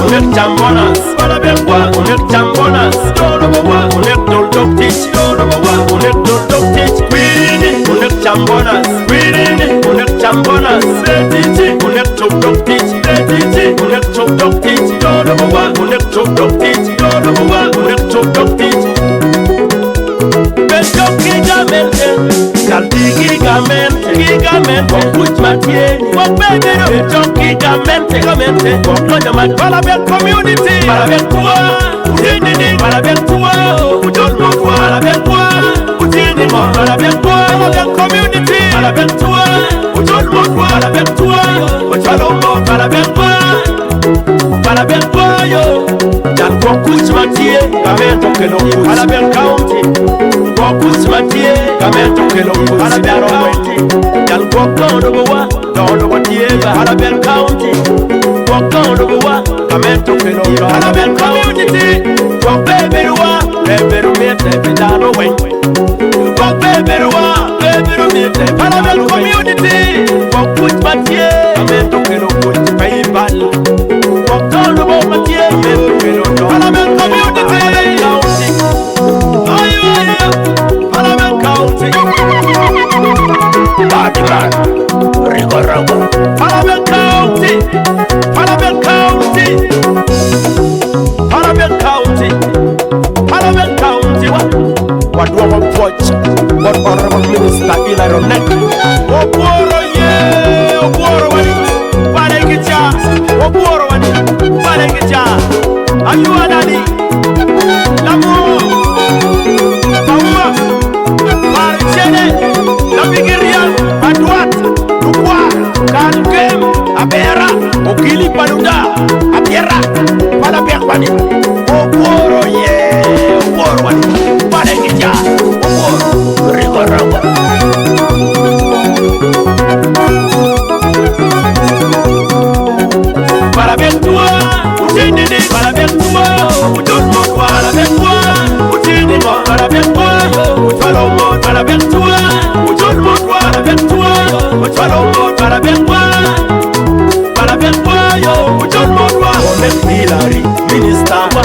Onek chambonas, para ver quoi, onek chambonas. Onek dol dog teach, onek dol dog teach. Onek chambonas, onek chambonas. Onek chop dog teach, onek chop dog teach. Onek chop dog teach, onek chop dog teach. Gigamente, con matier, con bébé, gigamente, para ver community, para ver toi, para ver toi, para ver toi, para ver toi, community, para ver toi, para ver toi, para ver toi, para ver toi, yo, ya con matier, gamento que no, para ver county. Matier, gamento que lo para ver county. Yal walk down the wa, down the Diego, Arabel County. Walk down the wa, gamento que lo para ver community. Walk baby wa, baby me, baby down the way. Walk baby wa, baby me, para ver community. Walk with Matier, gamento que lo put pay ball. Walk down the wa, Matier, gamento que lo para ver community. Batiman, Rigorago, Parabel County, Parabel County, Parabel County, Parabel County. What do I want to watch? What honorable minister Nile Republic? Oboro ye, Oboro wani, Balekija, Oboro wani, Balekija. Ayu adani, Lamu, Pauma, Marchene. Nabigirian, Aduat, Lukwa, Kalkem, Abera, Okili Panuda, Abiera, Palabiakwani, Oboro ye, Oboro, Palengija, Oboro, Rigorawa. Parabentua, Udini, Parabentua, Udonmo, Parabentua, Udini, Parabentua, Udalomo, Parabentua. Onek Hillary, Minister wa.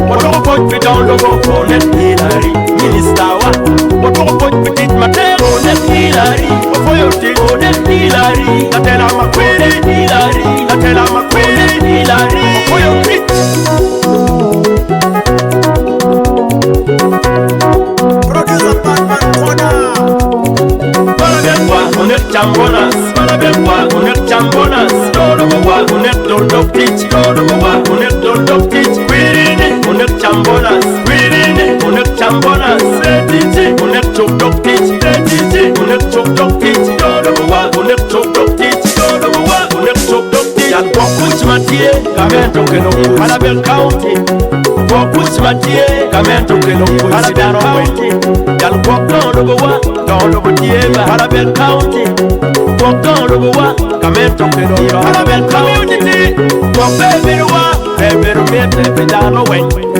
What do put me down the road? Onek Hillary, Minister wa. What do put me dit my tail? Onek Hillary, what for your thing? Onek Hillary, I tell I'm a queen Hillary, I tell I'm a queen Hillary. What for your thing? Producer Batman Corner. Onek chambonas, onek chambonas. Onek dol dog teach, onek dol dog teach. Onek chambonas, onek chambonas. Onek chop dog teach, onek chop dog teach. Onek chop dog teach, onek chop dog teach. Yal walk Matier, gamento que no Parabel County. Walk Matier, gamento que no Parabel County. Yal walk down the Diego, Parabel County. Walk down the wa, gamento que no Parabel Community. Walk baby wa, baby me, baby down the way.